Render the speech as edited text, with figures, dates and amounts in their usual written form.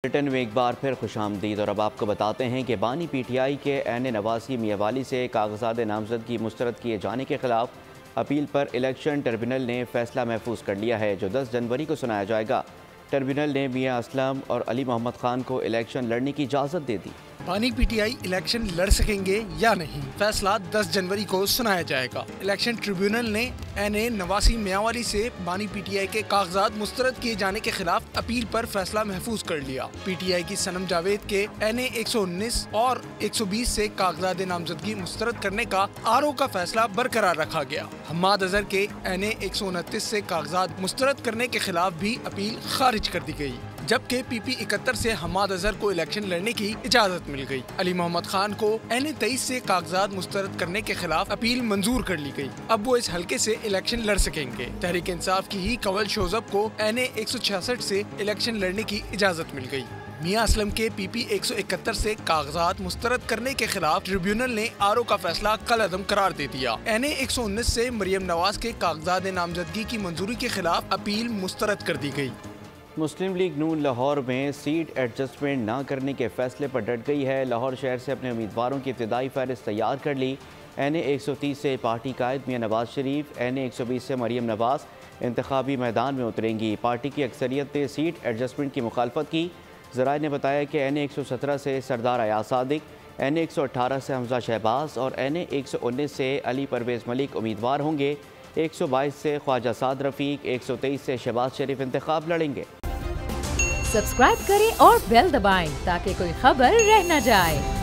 Britain में एक बार फिर खुशामदीद। और अब आपको बताते हैं कि बानी पीटीआई के एन नवासी मियावाली से कागजात नामजदगी मुस्तरद किए जाने के खिलाफ अपील पर इलेक्शन ट्रिब्यूनल ने फैसला महफूज कर लिया है, जो 10 जनवरी को सुनाया जाएगा। ट्रिब्यूनल ने मियां असलम और अली मोहम्मद खान को इलेक्शन लड़ने की इजाज़त दे दी। बानी पीटीआई इलेक्शन लड़ सकेंगे या नहीं, फैसला 10 जनवरी को सुनाया जाएगा। इलेक्शन ट्रिब्यूनल ने एन नवासी मियावाली से बानी पीटीआई के कागजात मुस्तरद किए जाने के खिलाफ अपील पर फैसला महफूज कर लिया। पीटीआई की सनम जावेद के एन 119 और 120 से कागजात नामजदगी मुस्तरद करने का आरओ का फैसला बरकरार रखा गया। हम्माद अजहर के एन 129 से कागजात मुस्तरद करने के खिलाफ भी अपील खारिज कर दी गई, जबकि PP 71 से हम्माद अजहर को इलेक्शन लड़ने की इजाजत मिल गई। अली मोहम्मद खान को एन 23 से कागजात मुस्तरद करने के खिलाफ अपील मंजूर कर ली गई। अब वो इस हल्के से इलेक्शन लड़ सकेंगे। तहरीक इंसाफ की ही कंवल शोजब को एन 166 से इलेक्शन लड़ने की इजाजत मिल गई। मियां असलम के PP 171 से कागजात मुस्तरद करने के खिलाफ ट्रिब्यूनल ने आरओ का फैसला कलअदम करार दे दिया। एन 119 से मरियम नवाज के कागजात नामजदगी की मंजूरी के खिलाफ अपील मुस्तरद कर दी गई। मुस्लिम लीग नून लाहौर में सीट एडजस्टमेंट न करने के फैसले पर डट गई है। लाहौर शहर से अपने उम्मीदवारों की इब्तदाई फहरिस्त तैयार कर ली। एन 130 से पार्टी कायद मियां नवाज शरीफ, एन 120 से मरियम नवाज इंतखाबी मैदान में उतरेंगी। पार्टी की अक्सरियत ने सीट एडजस्टमेंट की मुखालफत की। ज़राए ने बताया कि एन 117 से सरदार अयाज सादिक, एन 118 से हमजा शहबाज और एन 119 से अली परवेज़ मलिक उम्मीदवार होंगे। 122 से ख्वाजा साद रफ़ीक, 123 से शहबाज शरीफ इंतखाब लड़ेंगे। सब्सक्राइब करें और बेल दबाएं ताकि कोई खबर रह न जाए।